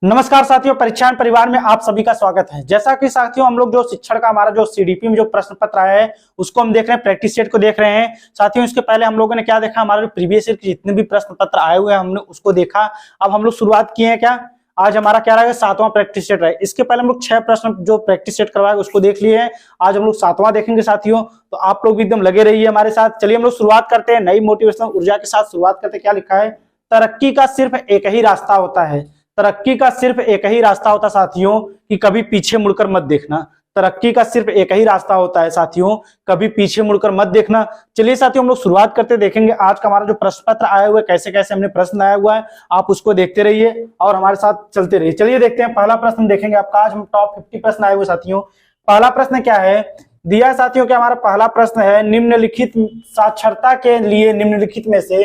नमस्कार साथियों, परीक्षान परिवार में आप सभी का स्वागत है। जैसा कि साथियों हम लोग जो शिक्षण का हमारा जो सीडीपी में जो प्रश्न पत्र आया है उसको हम देख रहे हैं, प्रैक्टिस सेट को देख रहे हैं। साथियों इसके पहले हम लोगों ने क्या देखा, हमारे प्रीवियस ईयर के जितने भी प्रश्न पत्र आए हुए हैं हमने उसको देखा। अब हम लोग शुरुआत किए हैं क्या, आज हमारा क्या रहेगा, 7वां प्रैक्टिस सेट रहे। इसके पहले हम लोग 6 प्रश्न जो प्रैक्टिस सेट करवाए उसको देख लिए हैं। आज हम लोग 7वां देखेंगे साथियों, तो आप लोग भी एकदम लगे रहिए हमारे साथ। चलिए हम लोग शुरुआत करते हैं नई मोटिवेशनल ऊर्जा के साथ। शुरुआत करते हैं, क्या लिखा है, तरक्की का सिर्फ एक ही रास्ता होता है। तरक्की का सिर्फ एक ही रास्ता होता है साथियों कि कभी पीछे मुड़कर मत देखना। तरक्की का सिर्फ एक ही रास्ता होता है साथियों, कभी पीछे मुड़कर मत देखना। चलिए साथियों हम लोग शुरुआत करते देखेंगे आज का हमारा जो प्रश्न पत्र आया हुआ है, कैसे कैसे हमने प्रश्न आया हुआ है, आप उसको देखते रहिए और हमारे साथ चलते रहिए। चलिए देखते हैं, पहला प्रश्न देखेंगे आपका। आज हम टॉप 50 प्रश्न आए हुए साथियों। पहला प्रश्न क्या है दिया है साथियों, क्या हमारा पहला प्रश्न है, निम्नलिखित साक्षरता के लिए निम्नलिखित में से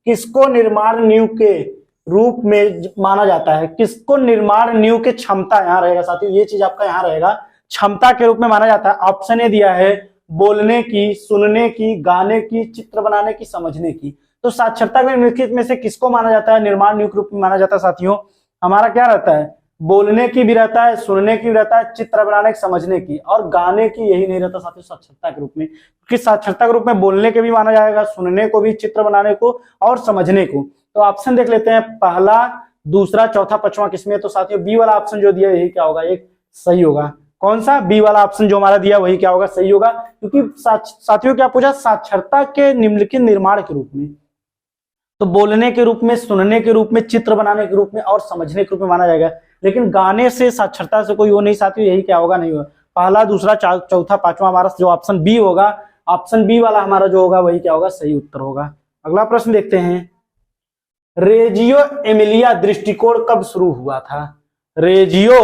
किसको निर्माण नींव के रूप में माना जाता है। किसको निर्माण नींव के क्षमता, यहाँ रहेगा साथियों, ये चीज आपका यहाँ रहेगा, क्षमता के रूप में माना जाता है। ऑप्शन ए दिया है, बोलने की, सुनने की, गाने की, चित्र बनाने की, समझने की। तो साक्षरता में निम्नलिखित में से किसको माना जाता है, निर्माण नींव के रूप में माना जाता है साथियों। हमारा क्या रहता है, बोलने की भी रहता है, सुनने की भी रहता है, चित्र बनाने की, समझने की, और गाने की यही नहीं रहता साथियों साक्षरता के रूप में। क्योंकि साक्षरता के रूप में बोलने के भी माना जाएगा, सुनने को भी, चित्र बनाने को और समझने को। तो ऑप्शन देख लेते हैं, पहला, दूसरा, चौथा, पांचवा किसमें। तो साथियों बी वाला ऑप्शन जो दिया यही क्या होगा, एक सही होगा। कौन सा, बी वाला ऑप्शन जो हमारा दिया वही क्या होगा, सही होगा। क्योंकि साथियों क्या पूछा, साक्षरता के निम्नलिखित निर्माण के रूप में, तो बोलने के रूप में, सुनने के रूप में, चित्र बनाने के रूप में और समझने के रूप में माना जाएगा। लेकिन गाने से, साक्षरता से कोई वो नहीं साथियों, यही क्या होगा, नहीं होगा। पहला, दूसरा, चौथा, पांचवा हमारा जो ऑप्शन बी होगा, ऑप्शन बी वाला हमारा जो होगा वही क्या होगा, सही उत्तर होगा। अगला प्रश्न देखते हैं, रेजियो एमिलिया दृष्टिकोण कब शुरू हुआ था। रेजियो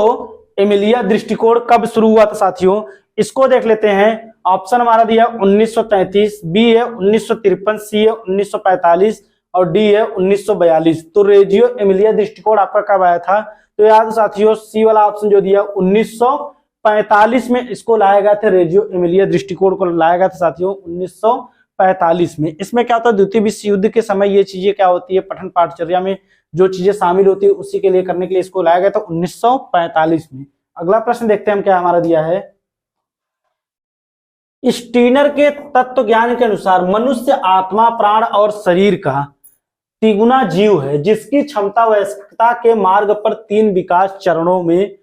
एमिलिया दृष्टिकोण कब शुरू हुआ था साथियों, इसको देख लेते हैं। ऑप्शन हमारा दिया 1933, बी है 1953, सी है 1945 और डी है 1942। तो रेजियो एमिलिया दृष्टिकोण आपका कब आया था, तो याद साथियों सी वाला ऑप्शन जो दिया 1945 में इसको लाया गया था। रेजियो एमिलिया दृष्टिकोण को लाया गया था साथियों 1945 में। इसमें क्या होता है, द्वितीय विश्व युद्ध के समय ये चीजें क्या होती है, पठन पाठचर्या में जो चीजें शामिल होती है उसी के लिए करने के लिए इसको लाया गया था 1945 में। अगला प्रश्न देखते हैं हम, क्या हमारा दिया है, स्टीनर के तत्व ज्ञान के अनुसार मनुष्य आत्मा, प्राण और शरीर का तिगुना जीव है जिसकी क्षमता वयस्कता के मार्ग पर 3 विकास चरणों में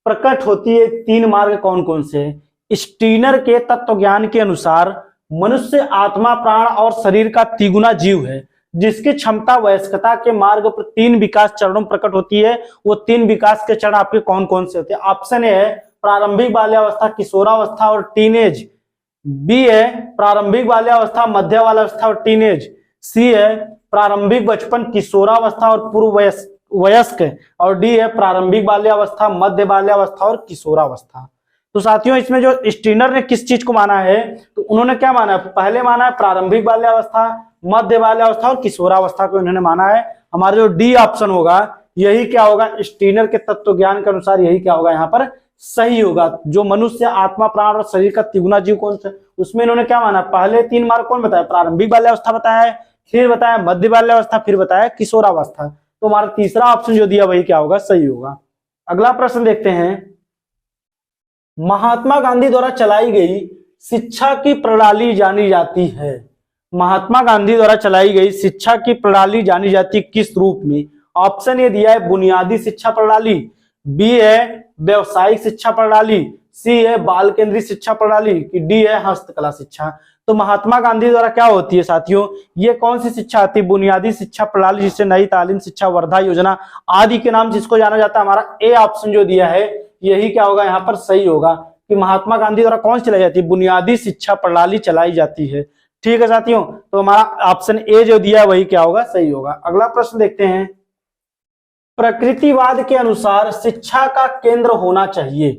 प्रकट होती है। 3 मार्ग कौन कौन से हैं। स्टीनर के तत्व ज्ञान के अनुसार मनुष्य आत्मा, प्राण और शरीर का तिगुना जीव है जिसकी क्षमता वयस्कता के मार्ग पर 3 विकास चरणों में प्रकट होती है। वो 3 विकास के चरण आपके कौन कौन से होते हैं। ऑप्शन ए है प्रारंभिक बाल्यावस्था, किशोरावस्था और टीनेज, बी है प्रारंभिक बाल्यावस्था, मध्य बाल्यावस्था और टीनेज, सी है प्रारंभिक बचपन, किशोरावस्था और पूर्व वयस्क, और डी है प्रारंभिक बाल्यावस्था, मध्य बाल्यावस्था और किशोरावस्था। तो साथियों इसमें जो स्टीनर ने किस चीज को माना है, तो उन्होंने क्या माना है, पहले माना है प्रारंभिक बाल्यावस्था, मध्य बाल्यावस्था और किशोरावस्था को उन्होंने माना है। हमारा जो डी ऑप्शन होगा यही क्या होगा, स्टीनर के तत्व ज्ञान के अनुसार यही क्या होगा, यहाँ पर सही होगा। जो मनुष्य आत्मा, प्राण और शरीर का तिगुना जीव कौन सा, उसमें इन्होंने क्या माना, पहले 3 मार्ग कौन बताया, प्रारंभिक बाल्यावस्था बताया है, फिर बताया मध्य बाल्यावस्था, फिर बताया किशोरावस्था। तो हमारा तीसरा ऑप्शन जो दिया वही क्या होगा, सही होगा। अगला प्रश्न देखते हैं, महात्मा गांधी द्वारा चलाई गई शिक्षा की प्रणाली जानी जाती है। महात्मा गांधी द्वारा चलाई गई शिक्षा की प्रणाली जानी जाती है किस रूप में। ऑप्शन ए दिया है बुनियादी शिक्षा प्रणाली, बी है व्यवसायिक शिक्षा प्रणाली, सी है बाल केंद्रित शिक्षा प्रणाली, डी है हस्तकला शिक्षा। तो महात्मा गांधी द्वारा क्या होती है साथियों, ये कौन सी शिक्षा आती है, बुनियादी शिक्षा प्रणाली, जिसे नई तालीम शिक्षा, वर्धा योजना आदि के नाम जिसको जाना जाता है। हमारा ए ऑप्शन जो दिया है यही क्या होगा, यहाँ पर सही होगा कि महात्मा गांधी द्वारा कौन सी चलाई जाती है, बुनियादी शिक्षा प्रणाली चलाई जाती है। ठीक है साथियों, तो हमारा ऑप्शन ए जो दिया है वही क्या होगा, सही होगा। अगला प्रश्न देखते हैं, प्रकृतिवाद के अनुसार शिक्षा का केंद्र होना चाहिए।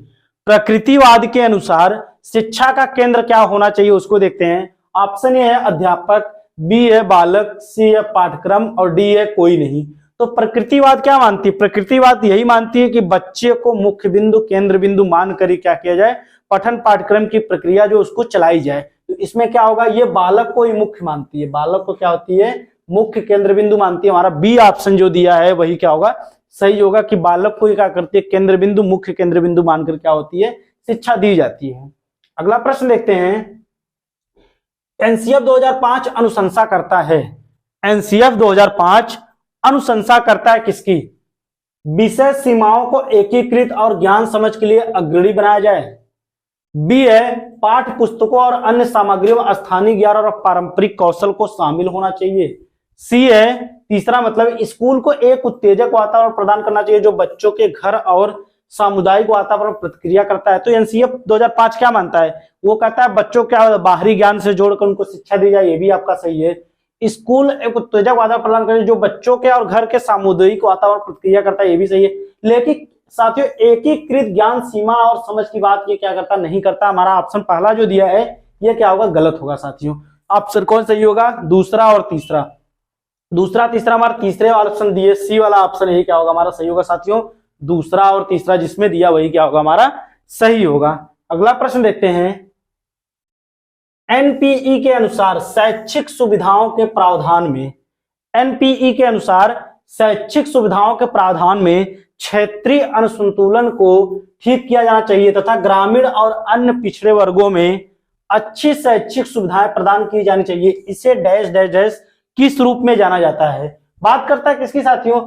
प्रकृतिवाद के अनुसार शिक्षा का केंद्र क्या होना चाहिए उसको देखते हैं। ऑप्शन ए है अध्यापक, बी है बालक, सी है पाठ्यक्रम और डी है कोई नहीं। तो प्रकृतिवाद क्या मानती है, प्रकृतिवाद यही मानती है कि बच्चे को मुख्य बिंदु, केंद्र बिंदु मान कर ही क्या किया जाए, पठन पाठ्यक्रम की प्रक्रिया जो उसको चलाई जाए। तो इसमें क्या होगा, ये बालक को ही मुख्य मानती है, बालक को क्या होती है, मुख्य केंद्र बिंदु मानती है। हमारा बी ऑप्शन जो दिया है वही क्या होगा, सही होगा कि बालक को क्या करती है, केंद्र बिंदु, मुख्य केंद्र बिंदु मानकर क्या होती है, शिक्षा दी जाती है। अगला प्रश्न देखते हैं, एनसीएफ 2005 अनुशंसा करता है, एनसीएफ 2005 अनुशंसा करता है किसकी? विषय सीमाओं को एकीकृत और ज्ञान समझ के लिए अग्रणी बनाया जाए। बी है पाठ्य पुस्तकों और अन्य सामग्रियों में स्थानीय ज्ञान और पारंपरिक कौशल को शामिल होना चाहिए। सी है तीसरा मतलब स्कूल को एक उत्तेजक वातावरण प्रदान करना चाहिए जो बच्चों के घर और सामुदायिक वातावरण प्रतिक्रिया करता है। तो एनसीएफ 2005 क्या मानता है? वो कहता है बच्चों क्या बाहरी ज्ञान से जोड़कर उनको शिक्षा दी जाए, ये भी आपका सही है। स्कूल एक उत्तेजक वातावरण प्रदान करे जो बच्चों के और घर के सामुदायिक वातावरण प्रतिक्रिया करता है, ये भी सही है। लेकिन साथियों एकीकृत ज्ञान सीमा और समझ की बात ये क्या करता, नहीं करता। हमारा ऑप्शन पहला जो दिया है ये क्या होगा, गलत होगा साथियों। ऑप्शन कौन सही होगा? दूसरा और तीसरा। दूसरा तीसरा हमारा तीसरे वाला ऑप्शन दिए, सी वाला ऑप्शन यही क्या होगा हमारा सही होगा साथियों। दूसरा और तीसरा जिसमें दिया वही क्या होगा हमारा सही होगा। अगला प्रश्न देखते हैं, एनपीई के अनुसार शैक्षिक सुविधाओं के प्रावधान में, एनपीई के अनुसार शैक्षिक सुविधाओं के प्रावधान में क्षेत्रीय असंतुलन को ठीक किया जाना चाहिए तथा ग्रामीण और अन्य पिछड़े वर्गों में अच्छी शैक्षिक सुविधाएं प्रदान की जानी चाहिए। इसे डैश डैश डैश किस रूप में जाना जाता है? बात करता है किसकी साथियों?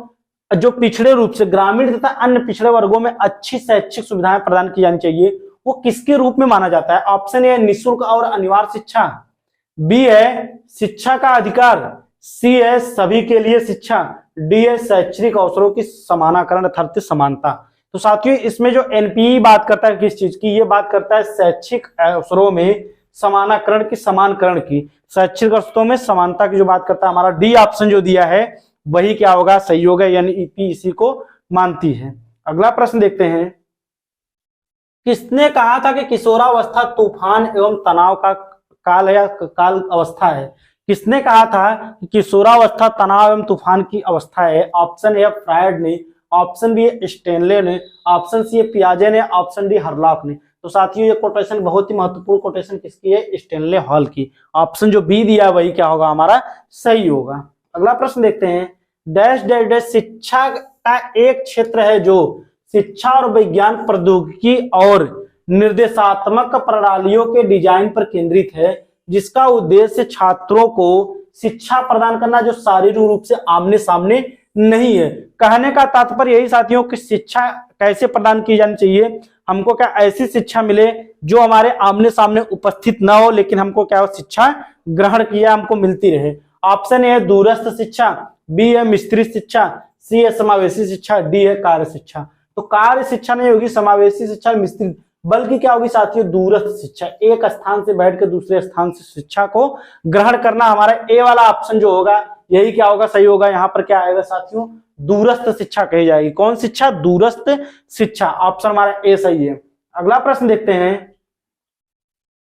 जो पिछड़े रूप से ग्रामीण तथा अन्य पिछड़े वर्गों में अच्छी शैक्षिक सुविधाएं प्रदान की जानी चाहिए, वो किसके रूप में माना जाता है? ऑप्शन ए निःशुल्क और अनिवार्य शिक्षा, बी है शिक्षा का अधिकार, सी है सभी के लिए शिक्षा, डी है शैक्षणिक अवसरों की समानाकरण अर्थात समानता। तो साथियों इसमें जो एनपीई बात करता है किस चीज की? ये बात करता है शैक्षिक अवसरों में समानाकरण की, समानकरण की, शैक्षिक अवसरों में समानता की जो बात करता है। हमारा डी ऑप्शन जो दिया है वही क्या होगा सही होगा, यानी इसी को मानती है। अगला प्रश्न देखते हैं, किसने कहा था कि किशोरावस्था तूफान एवं तनाव का काल या काल अवस्था है? किसने कहा था कि किशोरावस्था तनाव एवं तूफान की अवस्था है? ऑप्शन ए फ्रायड ने, ऑप्शन बी स्टेनले ने, ऑप्शन सी पियाजे ने, ऑप्शन डी हरलॉक ने। तो साथियों ये कोटेशन बहुत ही महत्वपूर्ण कोटेशन किसकी है? स्टेनले हॉल की। ऑप्शन जो बी दिया वही क्या होगा हमारा सही होगा। अगला प्रश्न देखते हैं, डैश डैश डैश शिक्षा का एक क्षेत्र है जो शिक्षा और विज्ञान प्रौद्योगिकी और निर्देशात्मक प्रणालियों के डिजाइन पर केंद्रित है, जिसका उद्देश्य छात्रों को शिक्षा प्रदान करना जो शारीरिक रूप से आमने सामने नहीं है। कहने का तात्पर्य यही साथियों कि शिक्षा कैसे प्रदान की जानी चाहिए? हमको क्या ऐसी शिक्षा मिले जो हमारे आमने सामने उपस्थित ना हो, लेकिन हमको क्या शिक्षा ग्रहण किया हमको मिलती रहे। ऑप्शन ए है दूरस्थ शिक्षा, बी है मिश्रित शिक्षा, सी है समावेशी शिक्षा, डी है कार्य शिक्षा। तो कार्य शिक्षा नहीं होगी, समावेशी शिक्षा मिश्रित, बल्कि क्या होगी साथियों दूरस्थ शिक्षा, एक स्थान से बैठ के दूसरे स्थान से शिक्षा को ग्रहण करना। हमारा ए वाला ऑप्शन जो होगा यही क्या होगा सही होगा। यहाँ पर क्या आएगा साथियों दूरस्थ शिक्षा कही जाएगी। कौन शिक्षा? दूरस्थ शिक्षा। ऑप्शन हमारा ए सही है। अगला प्रश्न देखते हैं,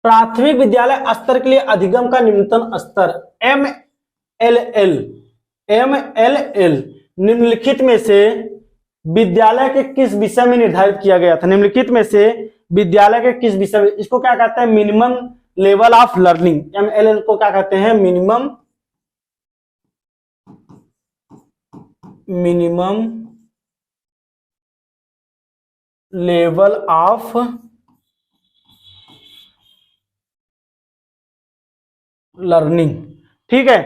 प्राथमिक विद्यालय स्तर के लिए अधिगम का निम्नतम स्तर MLL निम्नलिखित में से विद्यालय के किस विषय में निर्धारित किया गया था? निम्नलिखित में से विद्यालय के किस विषय में, इसको क्या कहते हैं? Minimum level of learning. MLL को क्या कहते हैं? Minimum level of learning. ठीक है,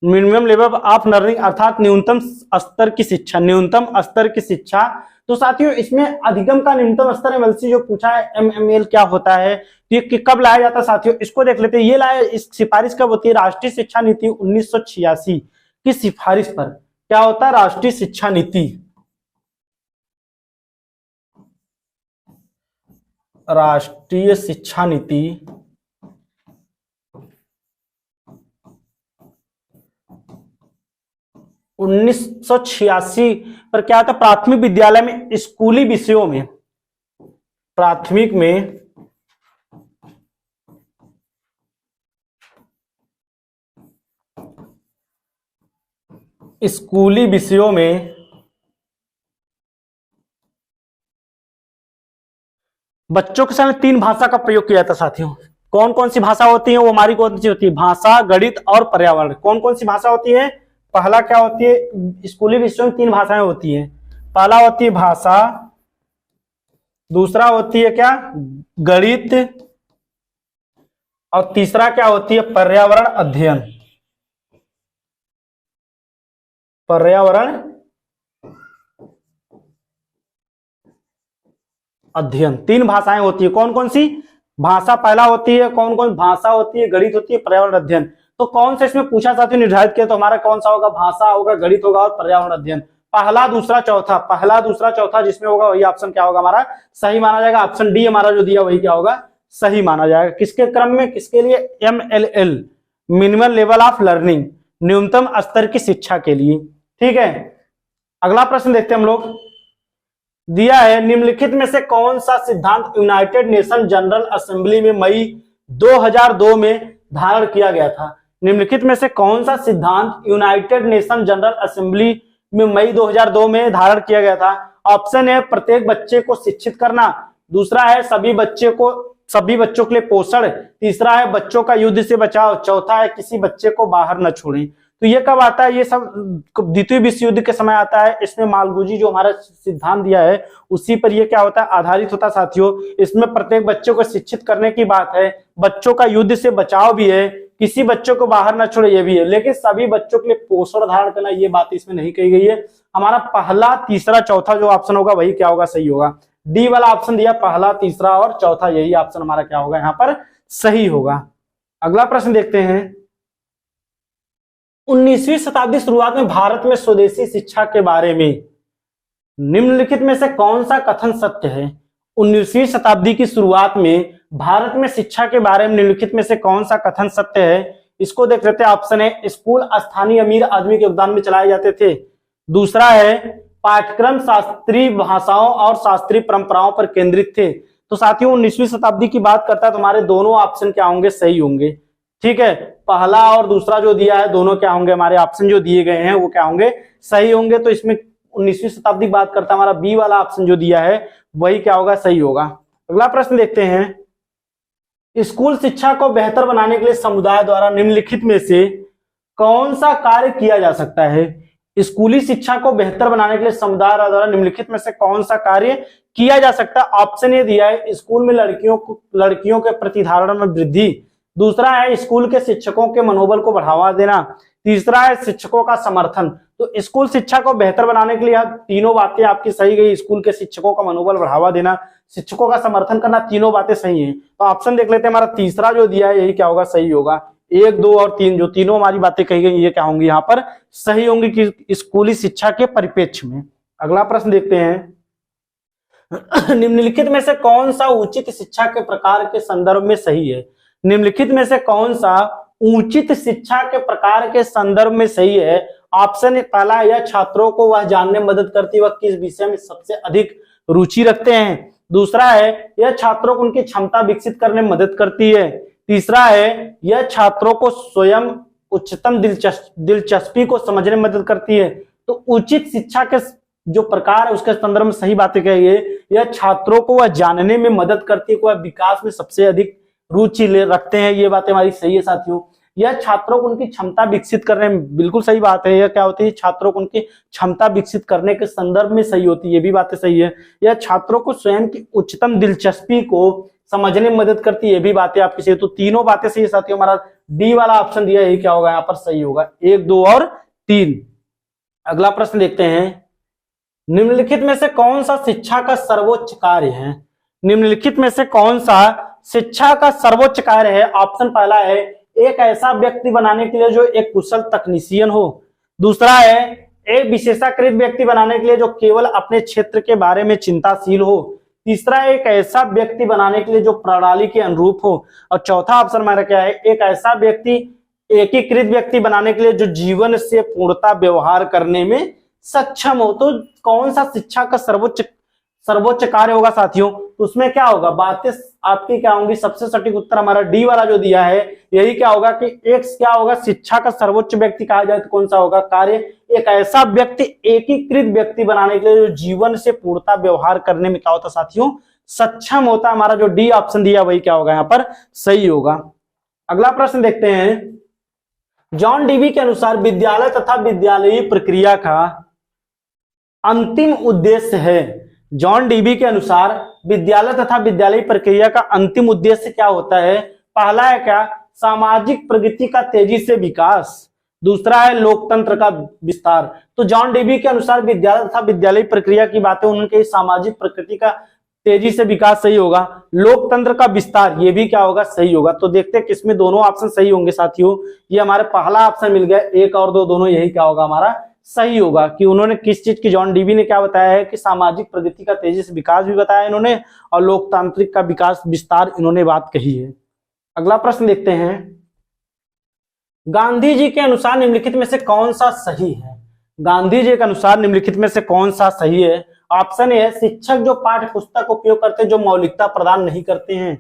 मिनिमम लेवल ऑफ लर्निंग अर्थात न्यूनतम स्तर की शिक्षा, न्यूनतम स्तर की शिक्षा। तो साथियों इसमें अधिगम का न्यूनतम स्तर एमएलसी जो पूछा है, MML क्या होता है, तो ये कब लाया जाता है साथियों? इसको देख लेते हैं। ये लाया, इस सिफारिश कब होती है? राष्ट्रीय शिक्षा नीति 1986 की सिफारिश पर क्या होता है? राष्ट्रीय शिक्षा नीति, राष्ट्रीय शिक्षा नीति 1986 पर क्या था? प्राथमिक विद्यालय में स्कूली विषयों में, प्राथमिक में स्कूली विषयों में बच्चों के सामने 3 भाषा का प्रयोग किया जाता साथियों। कौन कौन सी भाषा होती है? वो हमारी कौन सी होती है? भाषा, गणित और पर्यावरण। कौन कौन सी भाषा होती है? पहला क्या होती है, स्कूली विषयों में 3 भाषाएं होती हैं। पहला होती है भाषा, दूसरा होती है क्या, गणित, और तीसरा क्या होती है, पर्यावरण अध्ययन। पर्यावरण अध्ययन 3 भाषाएं होती है। कौन कौन सी भाषा पहला होती है, कौन कौन भाषा होती है, गणित होती है, पर्यावरण अध्ययन। तो कौन सा इसमें पूछा साथियों निर्धारित किया, तो हमारा कौन सा होगा, भाषा होगा, गणित होगा और पर्यावरण अध्ययन। पहला दूसरा चौथा, पहला दूसरा चौथा जिसमें होगा वही ऑप्शन क्या होगा हमारा सही माना जाएगा। ऑप्शन डी हमारा जो दिया वही क्या होगा, सही माना जाएगा। किसके क्रम में, किसके लिए, MLL minimum level of learning, न्यूनतम स्तर की शिक्षा के लिए। ठीक है, अगला प्रश्न देखते हैं हम लोग। दिया है निम्नलिखित में से कौन सा सिद्धांत यूनाइटेड नेशन जनरल असेंबली में मई 2002 में धारण किया गया था। निम्नलिखित में से कौन सा सिद्धांत यूनाइटेड नेशन जनरल असेंबली में मई 2002 में धारण किया गया था। ऑप्शन है प्रत्येक बच्चे को शिक्षित करना, दूसरा है सभी बच्चों के लिए पोषण, तीसरा है बच्चों का युद्ध से बचाव, चौथा है किसी बच्चे को बाहर न छोड़ें। तो ये कब आता है, ये सब द्वितीय विश्व युद्ध के समय आता है। इसमें मालगुजी जो हमारा सिद्धांत दिया है उसी पर ये क्या होता है, आधारित होता है साथियों। इसमें प्रत्येक बच्चे को शिक्षित करने की बात है, बच्चों का युद्ध से बचाव भी है, किसी बच्चों को बाहर न छोड़े ये भी है, लेकिन सभी बच्चों के लिए पोषण धारण करना ये बात इसमें नहीं कही गई है। हमारा पहला तीसरा चौथा जो ऑप्शन होगा वही क्या होगा, सही होगा। डी वाला ऑप्शन दिया, पहला तीसरा और चौथा, यही ऑप्शन हमारा क्या होगा यहाँ पर सही होगा। अगला प्रश्न देखते हैं। 19वीं शताब्दी शुरुआत में भारत में स्वदेशी शिक्षा के बारे में निम्नलिखित में से कौन सा कथन सत्य है। 19वीं शताब्दी की शुरुआत में भारत में शिक्षा के बारे में निम्नलिखित में से कौन सा कथन सत्य है। इसको देख लेते हैं। ऑप्शन है स्कूल स्थानीय अमीर आदमी के योगदान में चलाए जाते थे, दूसरा है पाठ्यक्रम शास्त्रीय भाषाओं और शास्त्रीय परंपराओं पर केंद्रित थे। तो साथियों 19वीं शताब्दी की बात करता है तो हमारे दोनों ऑप्शन क्या होंगे, सही होंगे। ठीक है, पहला और दूसरा जो दिया है दोनों क्या होंगे, हमारे ऑप्शन जो दिए गए हैं वो क्या होंगे, सही होंगे। तो इसमें 19वीं शताब्दी की बात करता है, हमारा बी वाला ऑप्शन जो दिया है वही क्या होगा, सही होगा। अगला प्रश्न देखते हैं। स्कूल शिक्षा को बेहतर बनाने के लिए समुदाय द्वारा निम्नलिखित में से कौन सा कार्य किया जा सकता है। स्कूली शिक्षा को बेहतर बनाने के लिए समुदाय द्वारा निम्नलिखित में से कौन सा कार्य किया जा सकता है। ऑप्शन ये दिया है स्कूल में लड़कियों के प्रतिधारण में वृद्धि, दूसरा है स्कूल के शिक्षकों के मनोबल को बढ़ावा देना, तीसरा है शिक्षकों का समर्थन। तो स्कूल शिक्षा को बेहतर बनाने के लिए तीनों बातें आपकी सही गई। स्कूल के शिक्षकों का मनोबल बढ़ावा देना, शिक्षकों का समर्थन करना, तीनों बातें सही हैं। तो ऑप्शन देख लेते हैं। हमारा तीसरा जो दिया है यही क्या होगा, सही होगा। 1, 2 और 3 जो तीनों हमारी बातें कही गई ये क्या होंगी, यहाँ पर सही होंगी कि स्कूली शिक्षा के परिप्रेक्ष्य में। अगला प्रश्न देखते हैं। निम्नलिखित में से कौन सा उचित शिक्षा के प्रकार के संदर्भ में सही है। निम्नलिखित में से कौन सा उचित शिक्षा के प्रकार के संदर्भ में सही है। ऑप्शन पहला, यह छात्रों को वह जानने में मदद करती है वह किस विषय में सबसे अधिक रुचि रखते हैं। दूसरा है यह छात्रों को उनकी क्षमता विकसित करने में मदद करती है। तीसरा है यह छात्रों को स्वयं उच्चतम दिलचस्पी को समझने में मदद करती है। तो उचित शिक्षा के जो प्रकार है उसके संदर्भ में सही बातें कही है, यह छात्रों को वह जानने में मदद करती है, वह विकास में सबसे अधिक रुचि ले रखते हैं। ये बातें हमारी सही है साथियों। यह छात्रों को उनकी क्षमता विकसित करने में, बिल्कुल सही बात है। यह क्या होती है, छात्रों को उनकी क्षमता विकसित करने के संदर्भ में सही होती है, ये भी बातें सही है। यह छात्रों को स्वयं की उच्चतम दिलचस्पी को समझने में मदद करती है, ये भी बातें आपकी सही। तो तीनों बातें सही है साथियों। हमारा डी वाला ऑप्शन दिया यही क्या होगा, यहाँ पर सही होगा। 1, 2 और 3। अगला प्रश्न देखते हैं। निम्नलिखित में से कौन सा शिक्षा का सर्वोच्च कार्य है। निम्नलिखित में से कौन सा शिक्षा का सर्वोच्च कार्य है। ऑप्शन पहला है एक ऐसा व्यक्ति बनाने के लिए जो एक कुशल तकनीशियन हो, दूसरा है एक विशेषाकृत व्यक्ति बनाने के लिए जो केवल अपने क्षेत्र के बारे में चिंताशील हो, तीसरा है एक ऐसा व्यक्ति बनाने के लिए जो प्रणाली के अनुरूप हो, और चौथा ऑप्शन हमारा क्या है, एक ऐसा व्यक्ति एकीकृत व्यक्ति बनाने के लिए जो जीवन से पूर्णता व्यवहार करने में सक्षम हो। तो कौन सा शिक्षा का सर्वोच्च कार्य होगा साथियों, तो उसमें क्या होगा, बातें आपकी क्या होंगी, सबसे सटीक उत्तर हमारा डी वाला जो दिया है यही क्या होगा कि एक क्या होगा, शिक्षा का सर्वोच्च व्यक्ति कहा जाए तो कौन सा होगा कार्य, एक ऐसा व्यक्ति एकीकृत व्यक्ति बनाने के लिए जो जीवन से पूर्णता व्यवहार करने में क्या होता साथियों, सक्षम होता। हमारा जो डी ऑप्शन दिया वही क्या होगा यहाँ पर सही होगा। अगला प्रश्न देखते हैं। जॉन डीवी के अनुसार विद्यालय तथा विद्यालयी प्रक्रिया का अंतिम उद्देश्य है। जॉन डीवी के अनुसार विद्यालय तथा विद्यालयी प्रक्रिया का अंतिम उद्देश्य क्या होता है? पहला है क्या? सामाजिक प्रगति का तेजी से विकास। दूसरा है लोकतंत्र का विस्तार। तो जॉन डीवी के अनुसार विद्यालय तथा विद्यालयी प्रक्रिया की बातें, उनके सामाजिक प्रकृति का तेजी से विकास सही होगा। लोकतंत्र का विस्तार, ये भी क्या होगा? सही होगा। तो देखते हैं किसमें दोनों ऑप्शन सही होंगे साथियों। ये हमारे पहला ऑप्शन मिल गया, एक और दो दोनों यही क्या होगा? हमारा सही होगा कि उन्होंने किस चीज की, जॉन डीवी ने क्या बताया है कि सामाजिक प्रगति का तेजी से विकास भी बताया इन्होंने, और लोकतांत्रिक का विकास विस्तार इन्होंने बात कही है। अगला प्रश्न देखते हैं, गांधी जी के अनुसार निम्नलिखित में से कौन सा सही है? गांधी जी के अनुसार निम्नलिखित में से कौन सा सही है? ऑप्शन ए है शिक्षक जो पाठ्य पुस्तक उपयोग करते हैं जो मौलिकता प्रदान नहीं करते हैं।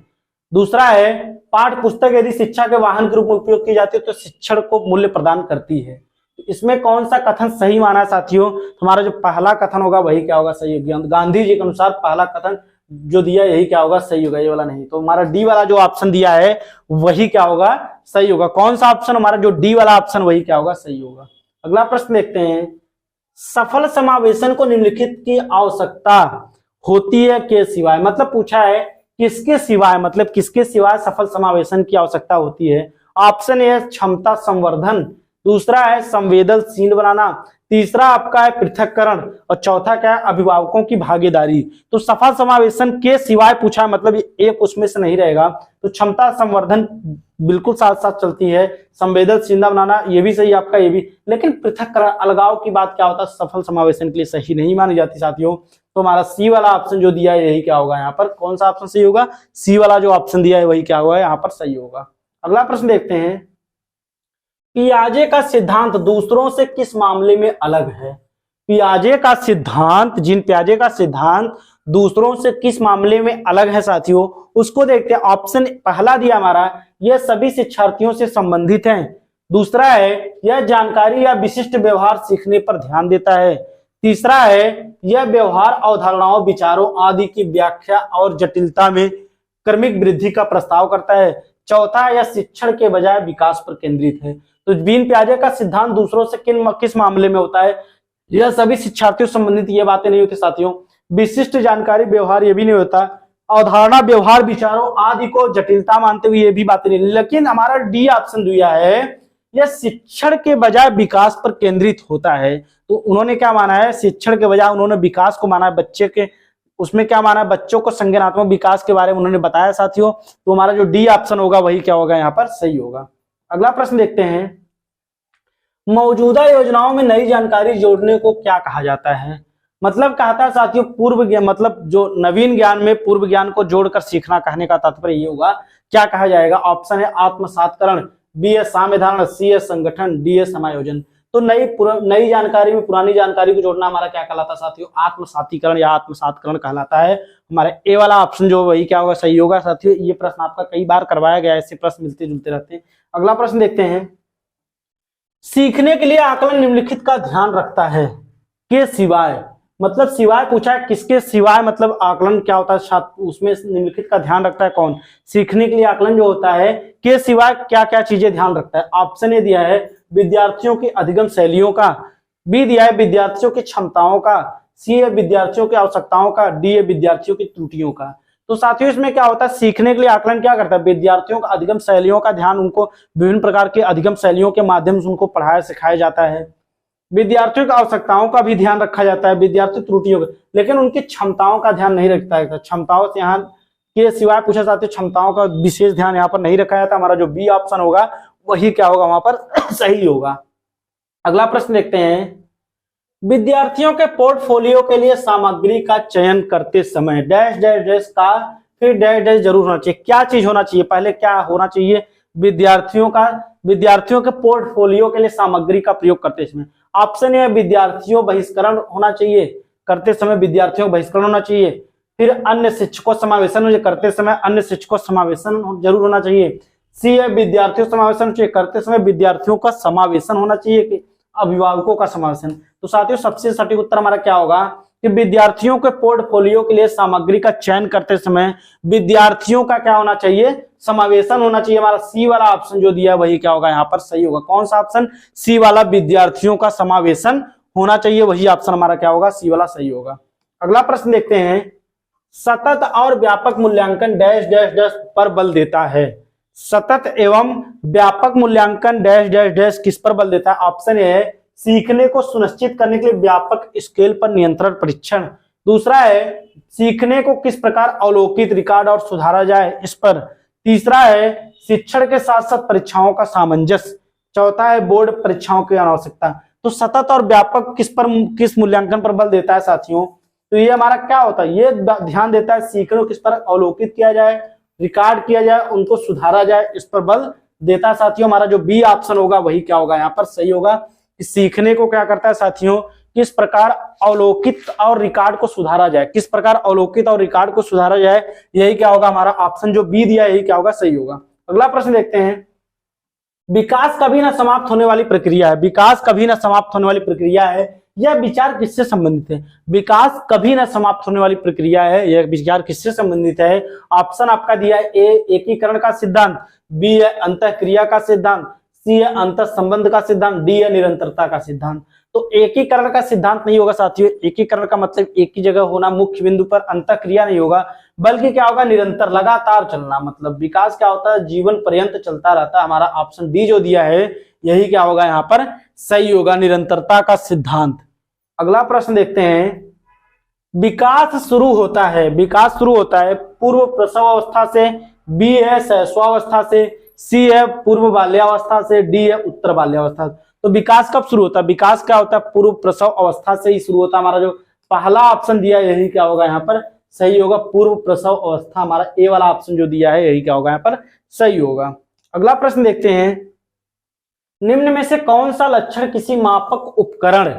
दूसरा है पाठ्य पुस्तक यदि शिक्षा के वाहन के रूप में उपयोग की जाती है तो शिक्षण को मूल्य प्रदान करती है। इसमें कौन सा कथन सही माना है साथियों? हमारा जो पहला कथन होगा वही क्या होगा? सही होगा। गांधी जी के अनुसार पहला कथन जो दिया यही क्या होगा? सही होगा, ये वाला नहीं। तो हमारा डी वाला जो ऑप्शन दिया है वही क्या होगा? सही होगा। कौन सा ऑप्शन? हमारा जो डी वाला ऑप्शन वही क्या होगा? सही होगा। अगला प्रश्न देखते हैं, सफल समावेशन को निम्नलिखित की आवश्यकता होती है के सिवाय। मतलब पूछा है किसके सिवाय, मतलब किसके सिवाय सफल समावेशन की आवश्यकता होती है। ऑप्शन ए है क्षमता संवर्धन, दूसरा है संवेदनशील बनाना, तीसरा आपका है पृथक्करण, और चौथा क्या है? अभिभावकों की भागीदारी। तो सफल समावेशन के सिवाय पूछा है, मतलब एक उसमें से नहीं रहेगा। तो क्षमता संवर्धन बिल्कुल साथ साथ चलती है, संवेदनशीलता बनाना ये भी सही आपका, ये भी। लेकिन पृथक्करण अलगाव की बात क्या होता है? सफल समावेशन के लिए सही नहीं मानी जाती साथियों। तो हमारा सी वाला ऑप्शन जो दिया है यही क्या होगा? यहाँ पर कौन सा ऑप्शन सही होगा? सी वाला जो ऑप्शन दिया है वही क्या होगा? यहाँ पर सही होगा। अगला प्रश्न देखते हैं, पियाजे का सिद्धांत दूसरों से किस मामले में अलग है? पियाजे का सिद्धांत, जीन पियाजे का सिद्धांत दूसरों से किस मामले में अलग है साथियों, उसको देखते हैं। ऑप्शन पहला दिया हमारा, यह सभी शिक्षार्थियों से संबंधित है। दूसरा है यह जानकारी या विशिष्ट व्यवहार सीखने पर ध्यान देता है। तीसरा है यह व्यवहार अवधारणाओं, विचारों आदि की व्याख्या और जटिलता में क्रमिक वृद्धि का प्रस्ताव करता है। चौथा यह शिक्षण के बजाय विकास पर केंद्रित है। तो बीन पियाजे का सिद्धांत दूसरों से किस मामले में होता है? यह सभी शिक्षार्थियों से संबंधित ये बातें नहीं होती साथियों। विशिष्ट जानकारी, व्यवहार ये भी नहीं होता। अवधारणा, व्यवहार, विचारों आदि को जटिलता मानते हुए ये भी बातें नहीं। लेकिन हमारा डी ऑप्शन दिया है यह शिक्षण के बजाय विकास पर केंद्रित होता है। तो उन्होंने क्या माना है? शिक्षण के बजाय उन्होंने विकास को माना है। बच्चे के उसमें क्या माना है? बच्चों को संज्ञानात्मक विकास के बारे में उन्होंने बताया साथियों। तो हमारा जो डी ऑप्शन होगा वही क्या होगा? यहाँ पर सही होगा। अगला प्रश्न देखते हैं, मौजूदा योजनाओं में नई जानकारी जोड़ने को क्या कहा जाता है? मतलब कहता है साथियों पूर्व ज्ञान, मतलब जो नवीन ज्ञान में पूर्व ज्ञान को जोड़कर सीखना, कहने का तात्पर्य ये होगा। क्या कहा जाएगा? ऑप्शन है आत्मसातकरण, बी है संविधान, सी है संगठन, डी है समायोजन। तो नई जानकारी में पुरानी जानकारी को जोड़ना हमारा क्या कहलाता है साथियों? आत्मसातीकरण या आत्मसातकरण कहलाता है। हमारा ए वाला ऑप्शन जो वही क्या होगा? सही होगा साथियों। ये प्रश्न आपका कई बार करवाया गया है, ऐसे प्रश्न मिलते जुलते रहते हैं। अगला प्रश्न देखते हैं, सीखने के लिए आकलन निम्नलिखित का ध्यान रखता है के सिवाय। मतलब सिवाय पूछा है, किसके सिवाय? मतलब आकलन क्या होता है, उसमें निम्नलिखित का ध्यान रखता है कौन? सीखने के लिए आकलन जो होता है के सिवाय क्या क्या चीजें ध्यान रखता है? ऑप्शन ए दिया है विद्यार्थियों की अधिगम शैलियों का, बी दिया है विद्यार्थियों की क्षमताओं का, सी है विद्यार्थियों की आवश्यकताओं का, डी है विद्यार्थियों की त्रुटियों का। तो साथियों इसमें क्या होता है? सीखने के लिए आकलन क्या करता है? विद्यार्थियों का अधिगम शैलियों का ध्यान, उनको विभिन्न प्रकार के अधिगम शैलियों के माध्यम से उनको पढ़ाया सिखाया जाता है। विद्यार्थियों की आवश्यकताओं का भी ध्यान रखा जाता है, विद्यार्थी त्रुटियों का, लेकिन उनकी क्षमताओं का ध्यान नहीं रखता है। क्षमताओं से यहाँ के सिवाय पूछा जाता है, क्षमताओं का विशेष ध्यान यहाँ पर नहीं रखा जाता। हमारा जो बी ऑप्शन होगा वही क्या होगा? वहां पर सही होगा। अगला प्रश्न देखते हैं, विद्यार्थियों के पोर्टफोलियो के लिए सामग्री का चयन करते समय डैश डैश डैश का फिर डैश डैश जरूर होना चाहिए। क्या चीज होना चाहिए? पहले क्या होना चाहिए? विद्यार्थियों के पोर्टफोलियो के लिए सामग्री का प्रयोग करते समय ऑप्शन है विद्यार्थियों बहिष्करण होना चाहिए, करते समय विद्यार्थियों बहिष्करण होना चाहिए। फिर अन्य शिक्षकों समावेशन करते समय अन्य शिक्षकों समावेशन जरूर होना चाहिए। सी है विद्यार्थियों समावेशन चाहिए, करते समय विद्यार्थियों का समावेशन होना चाहिए। अभिभावकों का समावेशन। तो साथियों सबसे सटीक उत्तर हमारा क्या होगा कि विद्यार्थियों के पोर्टफोलियो के लिए सामग्री का चयन करते समय विद्यार्थियों का क्या होना चाहिए, समावेशन होना चाहिए। हमारा सी वाला ऑप्शन जो दिया वही क्या होगा यहाँ पर सही होगा। कौन सा ऑप्शन, सी वाला, विद्यार्थियों का समावेशन होना चाहिए, वही ऑप्शन हमारा क्या होगा, सी वाला सही होगा। अगला प्रश्न देखते हैं, सतत और व्यापक मूल्यांकन डैश डैश डैश पर बल देता है। सतत एवं व्यापक मूल्यांकन डैश डैश डैश किस पर बल देता है? ऑप्शन ए है सीखने को सुनिश्चित करने के लिए व्यापक स्केल पर नियंत्रण परीक्षण। दूसरा है सीखने को किस प्रकार अवलोकित, रिकॉर्ड और सुधारा जाए, इस पर। तीसरा है शिक्षण के साथ साथ परीक्षाओं का सामंजस्य। चौथा है बोर्ड परीक्षाओं की आवश्यकता। तो सतत और व्यापक किस मूल्यांकन पर बल देता है साथियों? तो ये हमारा क्या होता है, ये ध्यान देता है सीखने को किस पर अवलोकित किया जाए, रिकॉर्ड किया जाए, उनको सुधारा जाए, इस पर बल देता है साथियों। हमारा जो बी ऑप्शन होगा वही क्या होगा यहाँ पर सही होगा। सीखने को क्या करता है साथियों, किस प्रकार अवलोकित और रिकॉर्ड को सुधारा जाए, किस प्रकार अवलोकित और रिकॉर्ड को सुधारा जाए, यही क्या होगा हमारा ऑप्शन जो बी दिया यही क्या होगा सही होगा। अगला प्रश्न देखते हैं, विकास कभी ना समाप्त होने वाली प्रक्रिया है। विकास कभी ना समाप्त होने वाली प्रक्रिया है, यह विचार किससे संबंधित है? विकास कभी ना समाप्त होने वाली प्रक्रिया है, यह विचार किससे संबंधित है? ऑप्शन आपका दिया है ए एकीकरण का सिद्धांत, बी है अंतःक्रिया का सिद्धांत, सी है अंतर संबंध का सिद्धांत, डी है निरंतरता का सिद्धांत। तो एकीकरण का सिद्धांत नहीं होगा साथियों, एकीकरण का मतलब एक ही जगह होना मुख्य बिंदु पर, अंतःक्रिया नहीं होगा, बल्कि क्या होगा निरंतर लगातार चलना। मतलब विकास क्या होता है, जीवन पर्यंत चलता रहता है। हमारा ऑप्शन डी जो दिया है यही क्या होगा यहाँ पर सही होगा, निरंतरता का सिद्धांत। अगला प्रश्न देखते हैं, विकास शुरू होता है, विकास शुरू होता है पूर्व प्रसव अवस्था से, बी है शैशवावस्था से, सी है पूर्व बाल्यावस्था से, डी है उत्तर बाल्यावस्था। तो विकास कब शुरू होता है? विकास क्या होता है पूर्व प्रसव अवस्था से ही शुरू होता है। हमारा जो पहला ऑप्शन दिया यही क्या होगा यहाँ पर सही होगा, पूर्व प्रसव अवस्था। हमारा ए वाला ऑप्शन जो दिया है यही क्या होगा यहाँ पर सही होगा। अगला प्रश्न देखते हैं, निम्न में से कौन सा लक्षण किसी मापक उपकरण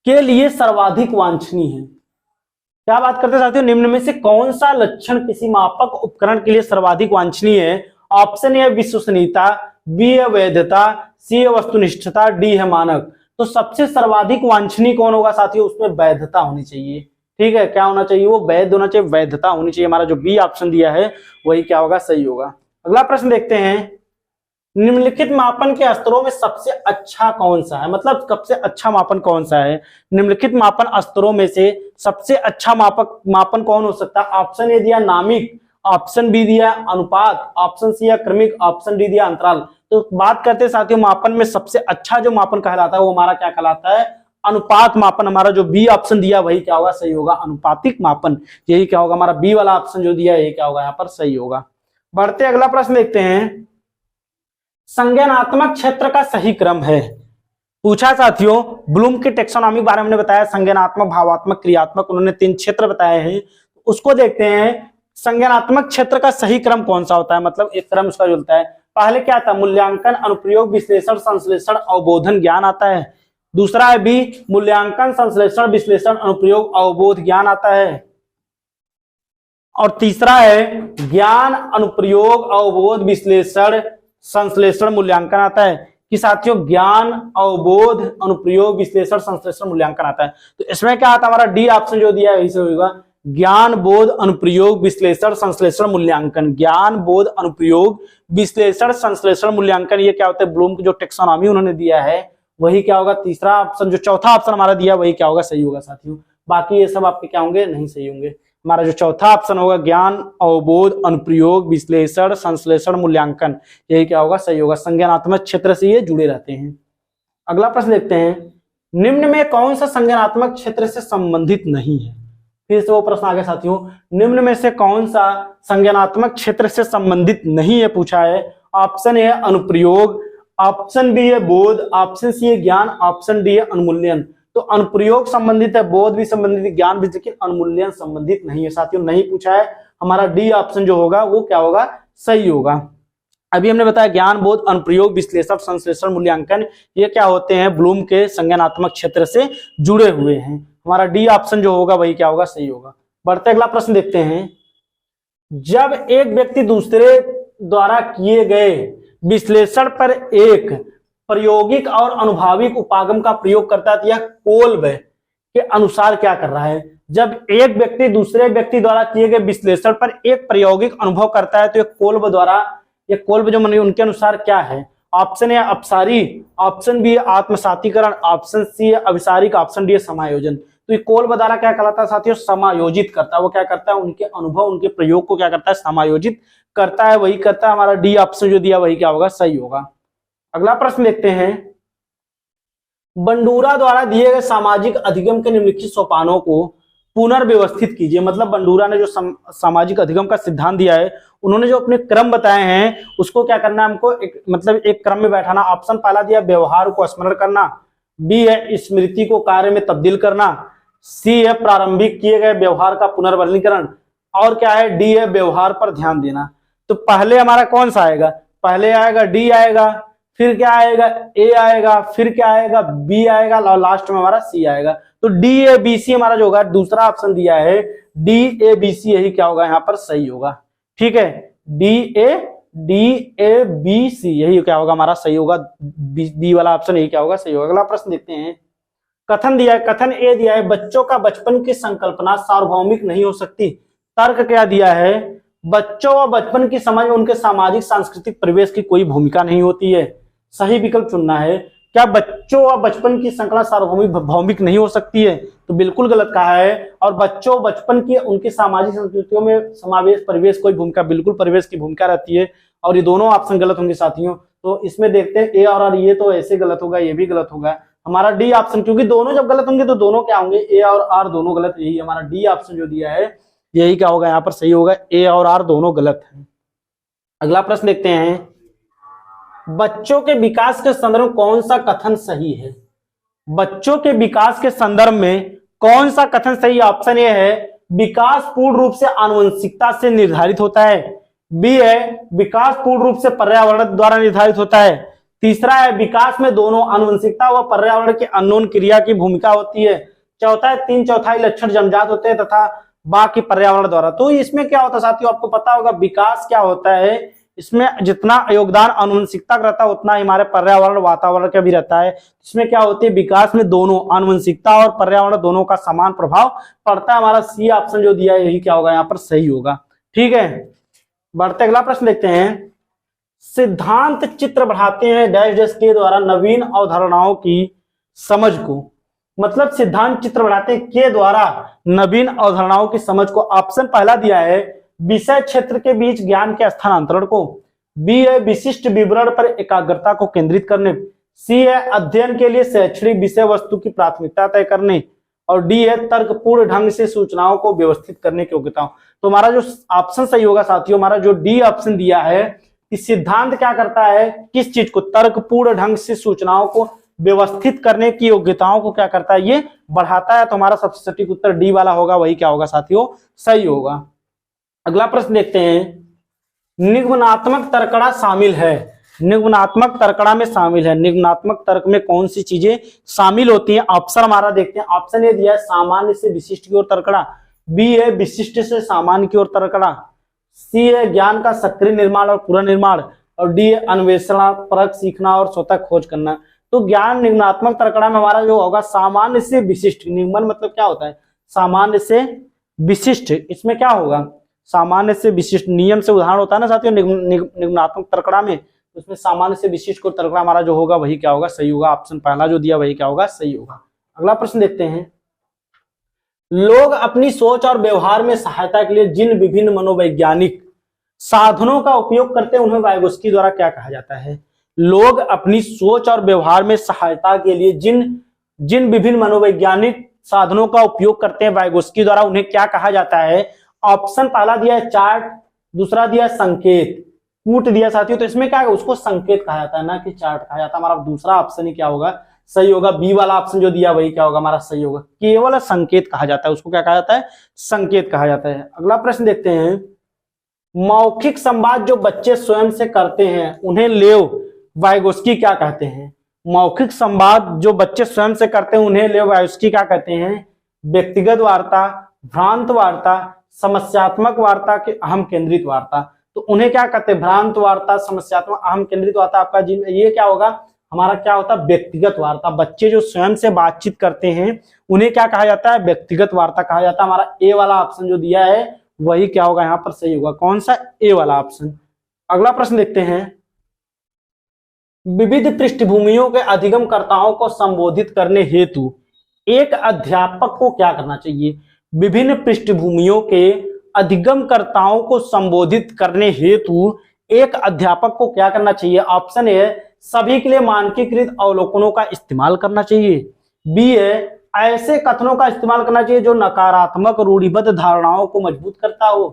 के लिए सर्वाधिक वांछनीय है? क्या बात करते हैं साथियों, निम्न में से कौन सा लक्षण किसी मापक उपकरण के लिए सर्वाधिक वांछनीय है? ऑप्शन ए विश्वसनीयता, बी है वैधता, सी है वस्तुनिष्ठता, डी है मानक। तो सबसे सर्वाधिक वांछनीय कौन होगा साथियों? उसमें वैधता होनी चाहिए। ठीक है, क्या होना चाहिए, वो वैध होना चाहिए, वैधता होनी चाहिए। हमारा जो बी ऑप्शन दिया है वही क्या होगा सही होगा। अगला प्रश्न देखते हैं, निम्नलिखित मापन के स्तरों में सबसे अच्छा कौन सा है? मतलब सबसे अच्छा मापन कौन सा है? निम्नलिखित मापन स्तरों में से सबसे अच्छा मापन कौन हो सकता है? ऑप्शन ए दिया नामिक, ऑप्शन बी दिया अनुपात, ऑप्शन सी है क्रमिक, ऑप्शन डी दिया अंतराल। तो बात करते हैं साथियों मापन में सबसे अच्छा जो मापन कहलाता है वो हमारा क्या कहलाता है? अनुपात मापन। हमारा जो बी ऑप्शन दिया वही क्या होगा सही होगा, अनुपातिक मापन। यही क्या होगा हमारा बी वाला ऑप्शन जो दिया यही क्या होगा यहाँ पर सही होगा। बढ़ते अगला प्रश्न देखते हैं, संज्ञानात्मक क्षेत्र का सही क्रम है। पूछा साथियों, ब्लूम की टेक्सोनॉमी के बारे में हमने बताया, संज्ञानात्मक, भावात्मक, क्रियात्मक, उन्होंने 3 क्षेत्र बताए हैं। उसको देखते हैं, संज्ञानात्मक क्षेत्र का सही क्रम कौन सा होता है? मतलब एक क्रम उसका चलता है। पहले क्या था? मूल्यांकन, अनुप्रयोग, विश्लेषण, संश्लेषण, अवबोधन, ज्ञान आता है। दूसरा है बी मूल्यांकन, संश्लेषण, विश्लेषण, अनुप्रयोग, अवबोध, ज्ञान आता है। और तीसरा है ज्ञान, अनुप्रयोग, अवबोध, विश्लेषण, संश्लेषण, मूल्यांकन आता है। कि साथियों ज्ञान, अवबोध, अनुप्रयोग, विश्लेषण, संश्लेषण, मूल्यांकन आता है। तो इसमें क्या आता है? हमारा डी ऑप्शन जो दिया है वही से होगा, ज्ञान, बोध, अनुप्रयोग, विश्लेषण, संश्लेषण, मूल्यांकन। ज्ञान, बोध, अनुप्रयोग, विश्लेषण, संश्लेषण, मूल्यांकन, ये क्या होता है? ब्लूम की जो टेक्सोनॉमी उन्होंने दिया है वही क्या होगा, तीसरा ऑप्शन जो चौथा ऑप्शन हमारा दिया वही क्या होगा सही होगा साथियों। बाकी ये सब आपके क्या होंगे? नहीं सही होंगे। हमारा जो चौथा ऑप्शन होगा ज्ञान, अवबोध, अनुप्रयोग, विश्लेषण, संश्लेषण, मूल्यांकन, यही क्या होगा सही होगा। संज्ञानात्मक क्षेत्र से ये जुड़े रहते हैं। अगला प्रश्न देखते हैं, निम्न में कौन सा संज्ञानात्मक क्षेत्र से संबंधित नहीं है? फिर से वो प्रश्न आ गया साथियों, निम्न में से कौन सा संज्ञानात्मक क्षेत्र से संबंधित नहीं है पूछा है। ऑप्शन ए है अनुप्रयोग, ऑप्शन बी है बोध, ऑप्शन सी है ज्ञान, ऑप्शन डी है अनुमूल्यन। तो अनुप्रयोग संबंधित है, बोध भी संबंधित है, ज्ञान भी, लेकिन अनुमूल्यन संबंधित नहीं है साथियों, नहीं पूछा है। हमारा डी ऑप्शन जो होगा वो क्या होगा सही होगा। अभी हमने बताया ज्ञान, बोध, अनुप्रयोग, विश्लेषण, संश्लेषण, मूल्यांकन, ये क्या होते हैं? ब्लूम के संज्ञानात्मक क्षेत्र से जुड़े हुए हैं। हमारा डी ऑप्शन जो होगा वही क्या होगा सही होगा। बढ़ते अगला प्रश्न देखते हैं, जब एक व्यक्ति दूसरे द्वारा किए गए विश्लेषण पर एक प्रायोगिक और अनुभाविक उपागम का प्रयोग करता है तो यह कोल्ब के अनुसार क्या कर रहा है। जब एक व्यक्ति दूसरे व्यक्ति द्वारा किए गए विश्लेषण पर एक प्रायोगिक अनुभव करता है तो ये कोल्ब जो माने उनके अनुसार क्या है। ऑप्शन ए अपसारी, ऑप्शन बी आत्मसातीकरण, ऑप्शन सी अभिसारिक, ऑप्शन डी समायोजन। तो ये कोल्ब द्वारा क्या कहलाता है साथियों, समायोजित करता है। वो क्या करता है, उनके अनुभव उनके प्रयोग को क्या करता है, समायोजित करता है, वही करता है। हमारा डी ऑप्शन जो दिया वही क्या होगा, सही होगा। अगला प्रश्न देखते हैं, बंडूरा द्वारा दिए गए सामाजिक अधिगम के निम्नलिखित सोपानों को पुनर्व्यवस्थित कीजिए। मतलब बंडूरा ने जो सामाजिक अधिगम का सिद्धांत दिया है, उन्होंने जो अपने क्रम बताए हैं उसको क्या करना है हमको, एक क्रम में बैठाना। ऑप्शन पहला दिया व्यवहार को स्मरण करना, बी है स्मृति को कार्य में तब्दील करना, सी है प्रारंभिक किए गए व्यवहार का पुनर्वर्गीकरण, और क्या है डी है व्यवहार पर ध्यान देना। तो पहले हमारा कौन सा आएगा, पहले आएगा डी आएगा, फिर क्या आएगा ए आएगा, फिर क्या आएगा बी आएगा, और लास्ट में हमारा सी आएगा। तो डी ए बी सी हमारा जो होगा, दूसरा ऑप्शन दिया है डी ए बी सी, यही क्या होगा यहाँ पर सही होगा। ठीक है, डी ए बी सी यही क्या होगा हमारा सही होगा, बी वाला ऑप्शन यही क्या होगा सही होगा। अगला प्रश्न देखते हैं, कथन दिया है, कथन ए दिया है बच्चों का बचपन की संकल्पना सार्वभौमिक नहीं हो सकती। तर्क क्या दिया है, बच्चों व बचपन की समझ में उनके सामाजिक सांस्कृतिक परिवेश की कोई भूमिका नहीं होती है। सही विकल्प चुनना है। क्या बच्चों व बचपन की संकल्पना सार्वभौमिक नहीं हो सकती है, तो बिल्कुल गलत कहा है। और बच्चों बचपन की उनकी सामाजिक संस्कृतियों में समावेश परिवेश कोई भूमिका, बिल्कुल परिवेश की भूमिका रहती है। और ये दोनों ऑप्शन गलत होंगे साथियों। तो इसमें देखते हैं ए और आर, ये तो ऐसे गलत होगा, ये भी गलत होगा हमारा डी ऑप्शन, क्योंकि दोनों जब गलत होंगे तो दोनों क्या होंगे, ए और आर दोनों गलत। यही हमारा डी ऑप्शन जो दिया है यही क्या होगा यहाँ पर सही होगा, ए और आर दोनों गलत है। अगला प्रश्न देखते हैं, बच्चों के विकास के संदर्भ में कौन सा कथन सही है। बच्चों के विकास के संदर्भ में कौन सा कथन सही, ऑप्शन ए है विकास पूर्ण रूप से आनुवंशिकता से निर्धारित होता है, बी है विकास पूर्ण रूप से पर्यावरण द्वारा निर्धारित होता है, तीसरा है विकास में दोनों आनुवंशिकता व पर्यावरण के अननोन क्रिया की भूमिका होती है, चौथा है 3/4 लक्षण जन्मजात होते हैं तथा बाकी पर्यावरण द्वारा। तो इसमें क्या होता है साथियों, आपको पता होगा विकास क्या होता है, इसमें जितना योगदान आनुवंशिकता का रहता है उतना ही हमारे पर्यावरण वातावरण का भी रहता है। इसमें क्या होती है, विकास में दोनों आनुवंशिकता और पर्यावरण दोनों का समान प्रभाव पड़ता है। हमारा सी ऑप्शन जो दिया है यही क्या होगा यहाँ पर सही होगा। ठीक है, बढ़ते अगला प्रश्न देखते हैं, सिद्धांत चित्र बढ़ाते हैं डैश डैश के द्वारा नवीन अवधारणाओं की समझ को। मतलब सिद्धांत चित्र बढ़ाते हैं के द्वारा नवीन अवधारणाओं की समझ को। ऑप्शन पहला दिया है विषय क्षेत्र के बीच ज्ञान के स्थानांतरण को, बी है विशिष्ट विवरण पर एकाग्रता को केंद्रित करने, सी है अध्ययन के लिए शैक्षणिक विषय वस्तु की प्राथमिकता तय करने, और डी है तर्कपूर्ण ढंग से सूचनाओं को व्यवस्थित करने की योग्यता। तो हमारा जो ऑप्शन सही होगा साथियों, हमारा जो डी ऑप्शन दिया है कि सिद्धांत क्या करता है, किस चीज को, तर्कपूर्ण ढंग से सूचनाओं को व्यवस्थित करने की योग्यताओं को क्या करता है, ये बढ़ाता है। तो हमारा सबसे सटीक उत्तर डी वाला होगा, वही क्या होगा साथियों सही होगा। अगला प्रश्न देखते हैं, निगमनात्मक तर्कड़ा शामिल है। निगमनात्मक तर्कड़ा में शामिल है, निगमनात्मक तर्क में कौन सी चीजें शामिल होती हैं। ऑप्शन हमारा देखते हैं, ऑप्शन ए दिया है सामान्य से विशिष्ट की ओर तर्कड़ा, बी है विशिष्ट से सामान्य की ओर तर्कड़ा, सी है ज्ञान का सक्रिय निर्माण और पुनर्निर्माण, और डी है अन्वेषण परख सीखना और स्वतः खोज करना। तो ज्ञान निगमनात्मक तर्कड़ा में हमारा जो होगा सामान्य से विशिष्ट, निगमन मतलब क्या होता है, सामान्य से विशिष्ट, इसमें क्या होगा सामान्य से विशिष्ट, नियम से उदाहरण होता है ना साथियों निगमनात्मक तर्कड़ा में, उसमें सामान्य से विशिष्ट को तर्कड़ा हमारा जो होगा वही क्या होगा सही होगा। ऑप्शन पहला जो दिया वही क्या होगा सही होगा। अगला प्रश्न देखते हैं, लोग अपनी सोच और व्यवहार में सहायता के लिए जिन विभिन्न मनोवैज्ञानिक साधनों का उपयोग करते हैं उन्हें वाइगोत्स्की द्वारा क्या कहा जाता है। लोग अपनी सोच और व्यवहार में सहायता के लिए जिन विभिन्न मनोवैज्ञानिक साधनों का उपयोग करते हैं वाइगोत्स्की द्वारा उन्हें क्या कहा जाता है। ऑप्शन पहला दिया है चार्ट, दूसरा दिया है संकेत, कूट दिया साथियों। तो इसमें क्या है, उसको संकेत कहा जाता है ना कि चार्ट कहा जाता है। हमारा दूसरा ऑप्शन ही क्या होगा सही होगा, बी वाला ऑप्शन जो दिया वही क्या होगा हमारा सही होगा, केवल संकेत कहा जाता है, उसको क्या कहा जाता है संकेत कहा जाता है। अगला प्रश्न देखते हैं, मौखिक संवाद जो बच्चे स्वयं से करते हैं उन्हें लेव वाइगोत्स्की क्या कहते हैं। मौखिक संवाद जो बच्चे स्वयं से करते हैं उन्हें लेव वाइगोत्स्की क्या कहते हैं। व्यक्तिगत वार्ता, भ्रांत वार्ता, समस्यात्मक वार्ता के अहम केंद्रित वार्ता। तो उन्हें क्या कहते हैं, भ्रांत वार्ता, समस्यात्मक, अहम केंद्रित वार्ता। आपका ये क्या होगा हमारा क्या होता है, व्यक्तिगत वार्ता। बच्चे जो स्वयं से बातचीत करते हैं उन्हें क्या कहा जाता है, व्यक्तिगत वार्ता कहा जाता है। हमारा ए वाला ऑप्शन जो दिया है वही क्या होगा यहाँ पर सही होगा, कौन सा, ए वाला ऑप्शन। अगला प्रश्न देखते हैं, विविध पृष्ठभूमियों के अधिगमकर्ताओं को संबोधित करने हेतु एक अध्यापक को क्या करना चाहिए। विभिन्न पृष्ठभूमियों के अधिगमकर्ताओं को संबोधित करने हेतु एक अध्यापक को क्या करना चाहिए। ऑप्शन ए, सभी के लिए मानकीकृत अवलोकनों का इस्तेमाल करना चाहिए। बी है, ऐसे कथनों का इस्तेमाल करना चाहिए जो नकारात्मक रूढ़िबद्ध धारणाओं को मजबूत करता हो।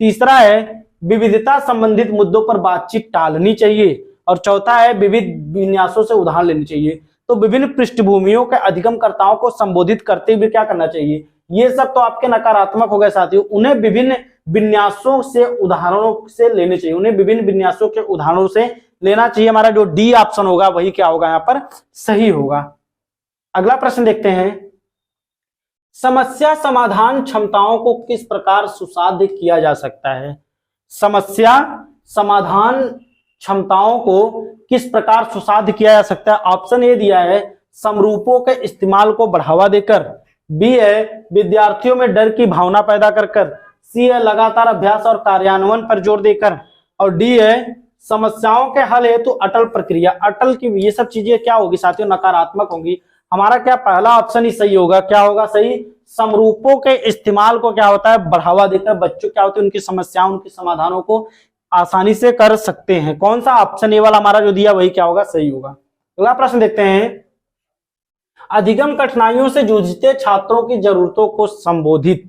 तीसरा है, विविधता संबंधित मुद्दों पर बातचीत टालनी चाहिए। और चौथा है, विविध विन्यासों से उदाहरण लेनी चाहिए। तो विभिन्न पृष्ठभूमियों के अधिगमकर्ताओं को संबोधित करते हुए क्या करना चाहिए, ये सब तो आपके नकारात्मक हो गए साथियों। उन्हें विभिन्न विन्यासों से उदाहरणों से लेने चाहिए, उन्हें विभिन्न विन्यासों के उदाहरणों से लेना चाहिए। हमारा जो डी ऑप्शन होगा वही क्या होगा यहाँ पर सही होगा। अगला प्रश्न देखते हैं, समस्या समाधान क्षमताओं को किस प्रकार सुसाध्य किया जा सकता है। समस्या समाधान क्षमताओं को किस प्रकार सुसाध्य किया जा सकता है। ऑप्शन ए दिया है, समरूपों के इस्तेमाल को बढ़ावा देकर। बी है, विद्यार्थियों में डर की भावना पैदा कर। सी है, लगातार अभ्यास और कार्यान्वयन पर जोर देकर। और डी है, समस्याओं के हल हेतु अटल प्रक्रिया। अटल की ये सब चीजें क्या होगी साथियों, नकारात्मक होंगी। हमारा क्या पहला ऑप्शन ही सही होगा, क्या होगा सही, समरूपों के इस्तेमाल को क्या होता है बढ़ावा देकर बच्चों क्या होते हैं उनकी समस्याओं उनके समाधानों को आसानी से कर सकते हैं। कौन सा ऑप्शन ए वाला हमारा जो दिया वही क्या होगा सही होगा। अगला प्रश्न देखते हैं, अधिगम कठिनाइयों से जूझते छात्रों की जरूरतों को संबोधित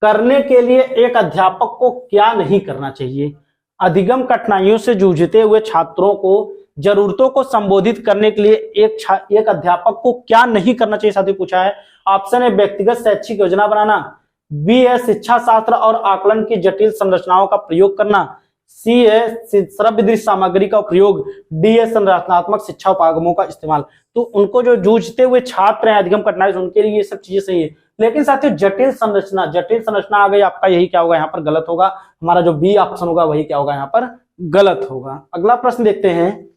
करने के लिए एक अध्यापक को क्या नहीं करना चाहिए। अधिगम कठिनाइयों से जूझते हुए छात्रों को जरूरतों को संबोधित करने के लिए एक अध्यापक को क्या नहीं करना चाहिए साथियों पूछा है। ऑप्शन है, व्यक्तिगत शैक्षिक योजना बनाना। बी है, शिक्षा शास्त्र और आकलन की जटिल संरचनाओं का प्रयोग करना। सी है, श्रव्य दृश्य सामग्री का प्रयोग। डी है, संरचनात्मक शिक्षा उपागमों का इस्तेमाल। तो उनको जो जूझते हुए छात्र हैं अधिगम कठिनाई उनके लिए ये सब चीजें सही है। लेकिन साथियों जटिल संरचना आ गई, आपका यही क्या होगा यहाँ पर गलत होगा। हमारा जो बी ऑप्शन होगा वही क्या होगा यहाँ पर गलत होगा। अगला प्रश्न देखते हैं,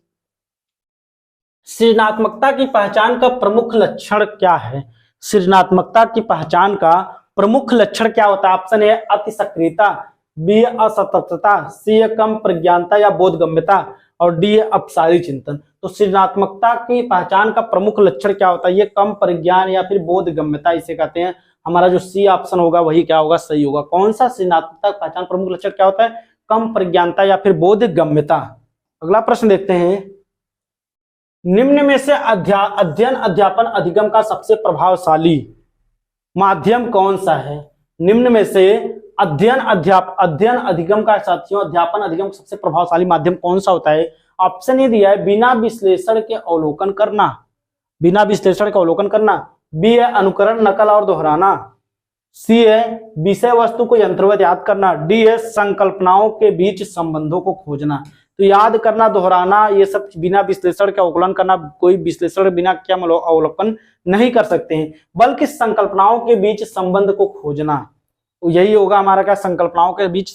सृजनात्मकता की पहचान का प्रमुख लक्षण क्या है। सृजनात्मकता की पहचान का प्रमुख लक्षण क्या होता है। ऑप्शन ए, अति सक्रियता। बी, असततता। सी, कम प्रज्ञानता या बोधगम्यता। और डी, अपसारी चिंतन। तो सृजनात्मकता की पहचान का प्रमुख लक्षण क्या होता है, ये कम प्रज्ञान या फिर बोधगम्यता इसे कहते हैं। हमारा जो सी ऑप्शन होगा वही क्या होगा सही होगा। कौन सा सृजनात्मकता की पहचान प्रमुख लक्षण क्या होता है, कम प्रज्ञानता या फिर बोधगम्यता। अगला प्रश्न देखते हैं, निम्न में से अध्ययन अध्यापन अधिगम का सबसे प्रभावशाली माध्यम कौन सा है। निम्न में से अध्ययन अधिगम का साथियों अध्यापन अधिगम का सबसे प्रभावशाली माध्यम कौन सा होता है। ऑप्शन ये दिया है, बिना विश्लेषण के अवलोकन करना। बिना विश्लेषण के अवलोकन करना। बी है, अनुकरण नकल और दोहराना। सी है, विषय वस्तु को यंत्रवत याद करना। डी है, संकल्पनाओं के बीच संबंधों को खोजना। तो याद करना, दोहराना, ये सब बिना विश्लेषण के अवलोकन करना, कोई विश्लेषण बिना क्या अवलोकन नहीं कर सकते हैं, बल्कि संकल्पनाओं के बीच संबंध को खोजना। तो यही होगा हमारा क्या, संकल्पनाओं के बीच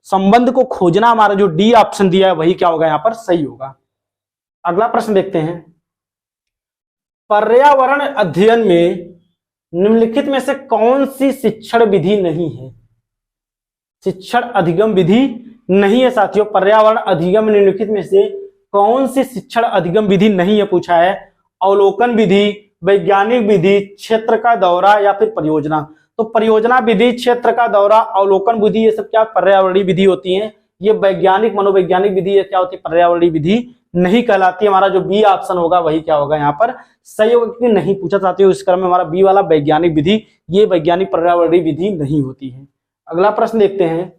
संबंध को खोजना। हमारा जो डी ऑप्शन दिया है वही क्या होगा यहाँ पर सही होगा। अगला प्रश्न देखते हैं, पर्यावरण अध्ययन में निम्नलिखित में से कौन सी शिक्षण विधि नहीं है। शिक्षण अधिगम विधि नहीं है साथियों। पर्यावरण अधिगम निम्नलिखित में से कौन सी शिक्षण अधिगम विधि नहीं है पूछा है। अवलोकन विधि, वैज्ञानिक विधि, क्षेत्र का दौरा या फिर परियोजना। तो परियोजना विधि, क्षेत्र का दौरा, अवलोकन विधि, ये सब क्या पर्यावरणीय विधि होती हैं। ये वैज्ञानिक मनोवैज्ञानिक विधि ये क्या होती है, पर्यावरणीय विधि नहीं कहलाती। हमारा जो बी ऑप्शन होगा वही क्या होगा यहाँ पर सही होगा, क्योंकि नहीं पूछा चाहते हो इस क्रम में हमारा बी वाला वैज्ञानिक विधि, ये वैज्ञानिक पर्यावरणीय विधि नहीं होती है। अगला प्रश्न देखते हैं,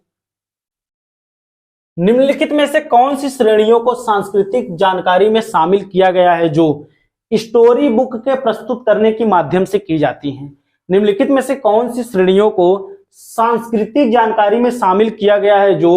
निम्नलिखित में से कौन सी श्रेणियों को सांस्कृतिक जानकारी में शामिल किया गया है जो स्टोरी बुक के प्रस्तुत करने के माध्यम से की जाती हैं। निम्नलिखित में से कौन सी श्रेणियों को सांस्कृतिक जानकारी में शामिल किया गया है जो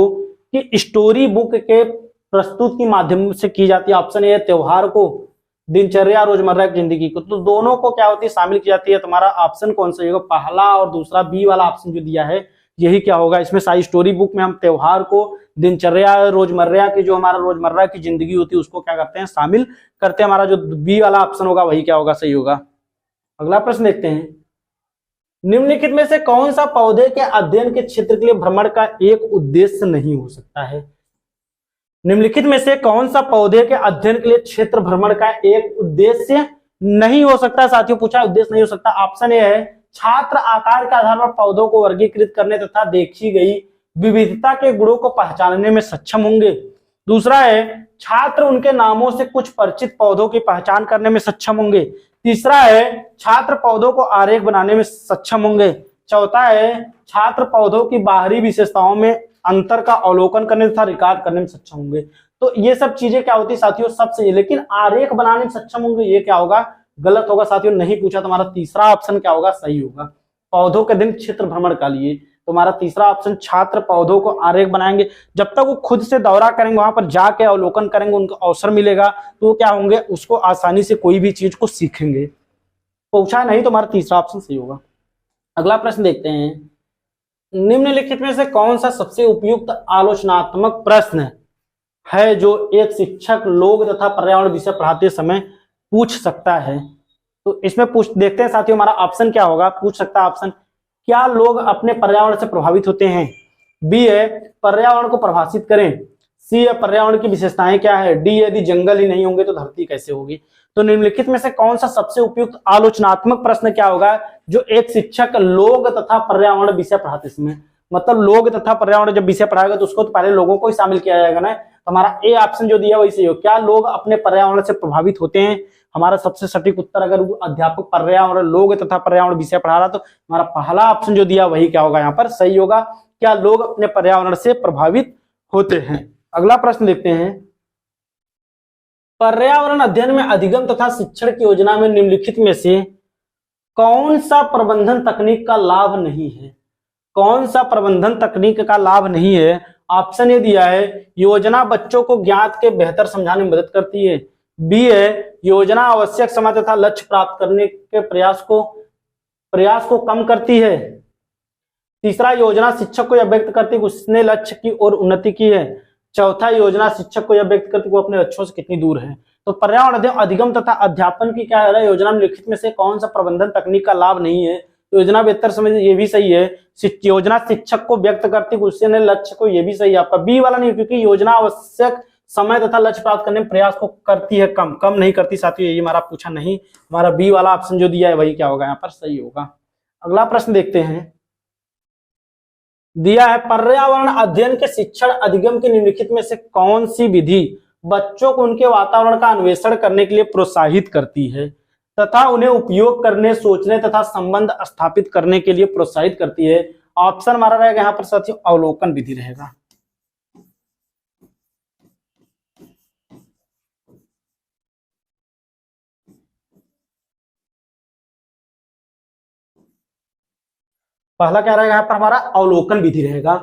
कि स्टोरी बुक के प्रस्तुत के माध्यम से की जाती है। ऑप्शन ए, त्योहार को, दिनचर्या, रोजमर्रा की जिंदगी को। तो दोनों को क्या होती है शामिल की जाती है। तुम्हारा ऑप्शन कौन सा होगा, पहला और दूसरा बी वाला ऑप्शन जो दिया है यही क्या होगा। इसमें सारी स्टोरी बुक में हम त्योहार को, दिनचर्या, रोजमर्रा की जो हमारा रोजमर्रा की जिंदगी होती है उसको क्या करते हैं, शामिल करते हैं। हमारा जो बी वाला ऑप्शन होगा वही क्या होगा, सही होगा। अगला प्रश्न देखते हैं, निम्नलिखित में से कौन सा पौधे के अध्ययन के क्षेत्र के लिए भ्रमण का एक उद्देश्य नहीं हो सकता है। निम्नलिखित में से कौन सा पौधे के अध्ययन के लिए क्षेत्र भ्रमण का एक उद्देश्य नहीं हो सकता। साथियों पूछा उद्देश्य नहीं हो सकता। ऑप्शन ए है, छात्र आकार के आधार पर पौधों को वर्गीकृत करने तथा देखी गई विविधता के गुणों को पहचानने में सक्षम होंगे। दूसरा है, छात्र उनके नामों से कुछ परिचित पौधों की पहचान करने में सक्षम होंगे। तीसरा है, छात्र पौधों को आरेख बनाने में सक्षम होंगे। चौथा है, छात्र पौधों की बाहरी विशेषताओं में अंतर का अवलोकन करने तथा रिकॉर्ड करने में सक्षम होंगे। तो ये सब चीजें क्या होती है साथियों, सब सही है, लेकिन आरेख बनाने में सक्षम होंगे ये क्या होगा, गलत होगा साथियों। नहीं पूछा तो हमारा तीसरा ऑप्शन क्या होगा, सही होगा। पौधों के दिन क्षेत्र भ्रमण का लिए तो हमारा तीसरा ऑप्शन, छात्र पौधों को आरेख बनाएंगे। जब तक वो खुद से दौरा करेंगे, वहां पर जाके अवलोकन करेंगे, उनको अवसर मिलेगा तो वो क्या होंगे, उसको आसानी से कोई भी चीज को सीखेंगे। पूछा नहीं तो हमारा तीसरा ऑप्शन सही होगा। अगला प्रश्न देखते हैं, निम्नलिखित में से कौन सा सबसे उपयुक्त आलोचनात्मक प्रश्न है जो एक शिक्षक लोग तथा पर्यावरण विषय पढ़ाते समय पूछ सकता है। तो इसमें देखते हैं साथियों हमारा ऑप्शन क्या होगा। पूछ सकता है ऑप्शन, क्या लोग अपने पर्यावरण से प्रभावित होते हैं। बी है, पर्यावरण को प्रभाषित करें। सी है, पर्यावरण की विशेषताएं क्या है। डी, यदि जंगल ही नहीं होंगे तो धरती कैसे होगी। तो निम्नलिखित में से कौन सा सबसे उपयुक्त आलोचनात्मक प्रश्न क्या होगा जो एक शिक्षक लोग तथा पर्यावरण विषय पढ़ाते समय, मतलब लोग तथा पर्यावरण जब विषय पढ़ाएगा तो उसको तो पहले लोगों को ही शामिल किया जाएगा ना। तो हमारा ए ऑप्शन जो दिया वही सही हो। क्या लोग अपने पर्यावरण से प्रभावित होते हैं। हमारा सबसे सटीक उत्तर, अगर अध्यापक पर्यावरण लोग तथा पर्यावरण विषय पढ़ा रहा तो हमारा पहला ऑप्शन जो दिया वही क्या होगा, यहाँ पर सही होगा। क्या लोग अपने पर्यावरण से प्रभावित होते हैं। अगला प्रश्न देखते हैं, पर्यावरण अध्ययन में अधिगम तथा शिक्षण की योजना में निम्नलिखित में से कौन सा प्रबंधन तकनीक का लाभ नहीं है। कौन सा प्रबंधन तकनीक का लाभ नहीं है। ऑप्शन ए दिया है, योजना बच्चों को ज्ञात के बेहतर समझाने में मदद करती है। बी है, योजना आवश्यक समय तथा लक्ष्य प्राप्त करने के प्रयास को कम करती है। तीसरा, योजना शिक्षक को यह व्यक्त करती है कि उसने लक्ष्य की ओर उन्नति की है। चौथा, योजना शिक्षक को यह व्यक्त करती है कि वो अपने लक्ष्यों से कितनी दूर है। तो पर्यावरण अध्ययन, अधिगम तथा अध्यापन की क्या है, योजना में लिखित में से कौन सा प्रबंधन तकनीक का लाभ नहीं है। योजना बेहतर समझ, ये भी सही है। योजना शिक्षक को व्यक्त करती है उसने लक्ष्य को, ये भी सही है आपका। बी वाला नहीं, क्योंकि योजना आवश्यक समय तथा लक्ष्य प्राप्त करने में प्रयास को करती है, कम नहीं करती साथियों, ये हमारा पूछा नहीं। हमारा बी वाला ऑप्शन जो दिया है वही क्या होगा, यहाँ पर सही होगा। अगला प्रश्न देखते हैं, दिया है, पर्यावरण अध्ययन के शिक्षण अधिगम के निम्नलिखित में से कौन सी विधि बच्चों को उनके वातावरण का अन्वेषण करने के लिए प्रोत्साहित करती है तथा उन्हें उपयोग करने, सोचने तथा संबंध स्थापित करने के लिए प्रोत्साहित करती है। ऑप्शन हमारा रहेगा यहाँ पर साथियों अवलोकन विधि रहेगा। पहला क्या रहेगा यहाँ पर हमारा अवलोकन विधि रहेगा।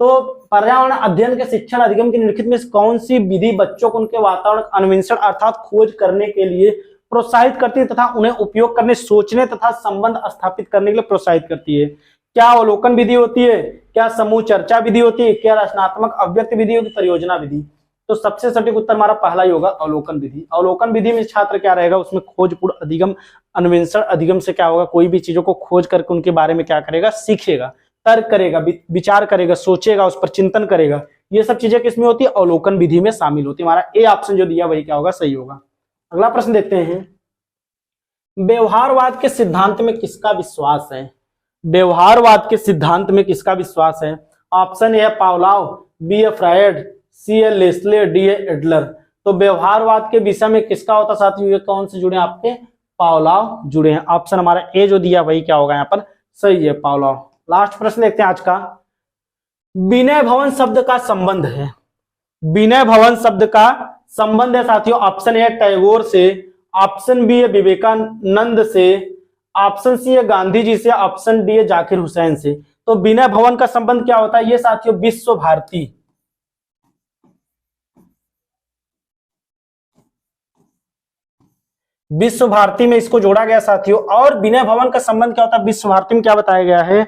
तो पर्यावरण अध्ययन के शिक्षण अधिगम की निम्नलिखित में कौन सी विधि बच्चों को उनके वातावरण अन्वेषण अर्थात खोज करने के लिए प्रोत्साहित करती है तथा उन्हें उपयोग करने, सोचने तथा संबंध स्थापित करने के लिए प्रोत्साहित करती है। क्या अवलोकन विधि होती है, क्या समूह चर्चा विधि होती है, क्या रचनात्मक अभिव्यक्ति विधि होगी, परियोजना विधि। तो सबसे सटीक उत्तर हमारा पहला ही होगा, अवलोकन विधि। अवलोकन विधि में छात्र क्या रहेगा, उसमें खोजपूर्ण अधिगम, अन्वेषण अधिगम से क्या होगा, कोई भी चीजों को खोज करके उनके बारे में क्या करेगा, सीखेगा, तर्क करेगा, विचार करेगा, सोचेगा, उस पर चिंतन करेगा। ये सब चीजें किसमें होती है, अवलोकन विधि में शामिल होती है। हमारा ए ऑप्शन जो दिया वही क्या होगा, सही होगा। अगला प्रश्न देखते हैं, व्यवहारवाद के सिद्धांत में किसका विश्वास है। व्यवहारवाद के सिद्धांत में किसका विश्वास है। ऑप्शन ए है पावलोव, बी है फ्रायड, सी है लेस्ले, डी है एडलर। तो व्यवहारवाद के विषय में किसका होता साथियों, ये कौन से जुड़े हैं आपके, पावलोव जुड़े हैं। ऑप्शन हमारा ए जो दिया वही क्या होगा यहाँ पर सही है, पावलोव। लास्ट प्रश्न देखते हैं आज का, विनय भवन शब्द का संबंध है। विनय भवन शब्द का संबंध है साथियों, ऑप्शन ए टैगोर से, ऑप्शन बी है विवेकानंद से, ऑप्शन सी है गांधी जी से, ऑप्शन डी है जाकिर हुसैन से। तो विनय भवन का संबंध क्या होता है, ये साथियों विश्व भारती, विश्व भारती में इसको जोड़ा गया साथियों। और विनय भवन का संबंध क्या होता है, विश्व भारती में क्या बताया गया है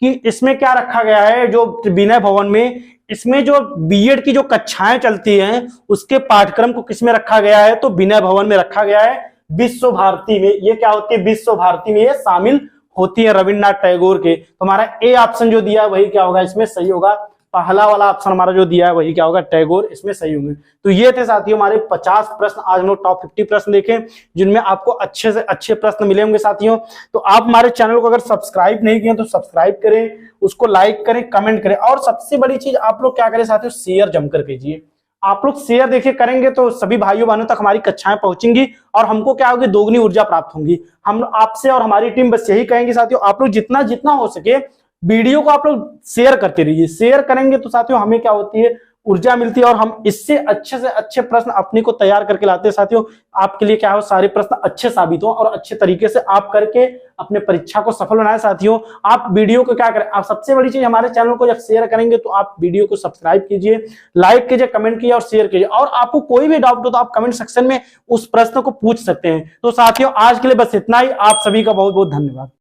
कि इसमें क्या रखा गया है, जो विनय भवन में इसमें जो बीएड की जो कक्षाएं चलती हैं उसके पाठ्यक्रम को किसमें रखा गया है, तो विनय भवन में रखा गया है, विश्व भारती में। ये क्या होती है, विश्व भारती में ये शामिल होती है रविन्द्रनाथ टैगोर के। तो हमारा ए ऑप्शन जो दिया है वही क्या होगा, इसमें सही होगा। पहला वाला ऑप्शन हमारा जो दिया है वही क्या होगा, टैगोर, इसमें सही होंगे। तो ये थे साथियों हमारे 50 प्रश्न। आज हम लोग टॉप 50 प्रश्न देखे जिनमें आपको अच्छे से अच्छे प्रश्न मिले होंगे साथियों। तो आप हमारे चैनल को अगर सब्सक्राइब नहीं किए तो सब्सक्राइब करें, उसको लाइक करें, कमेंट करें, और सबसे बड़ी चीज आप लोग क्या करें साथियों, शेयर जमकर कीजिए। आप लोग शेयर देखिए करेंगे तो सभी भाइयों बहनों तक हमारी कक्षाएं पहुंचेंगी और हमको क्या होगी, दोगुनी ऊर्जा प्राप्त होगी। हम आपसे और हमारी टीम बस यही कहेंगे साथियों, आप लोग जितना जितना हो सके वीडियो को आप लोग शेयर करते रहिए। शेयर करेंगे तो साथियों हमें क्या होती है, ऊर्जा मिलती है और हम इससे अच्छे से अच्छे प्रश्न अपने को तैयार करके लाते हैं साथियों। आपके लिए क्या हो, सारे प्रश्न अच्छे साबित हो और अच्छे तरीके से आप करके अपने परीक्षा को सफल बनाए साथियों। आप वीडियो को क्या करें, आप सबसे बड़ी चीज हमारे चैनल को जब शेयर करेंगे तो आप वीडियो को सब्सक्राइब कीजिए, लाइक कीजिए, कमेंट कीजिए और शेयर कीजिए। और आपको कोई भी डाउट हो तो आप कमेंट सेक्शन में उस प्रश्न को पूछ सकते हैं। तो साथियों आज के लिए बस इतना ही। आप सभी का बहुत बहुत धन्यवाद।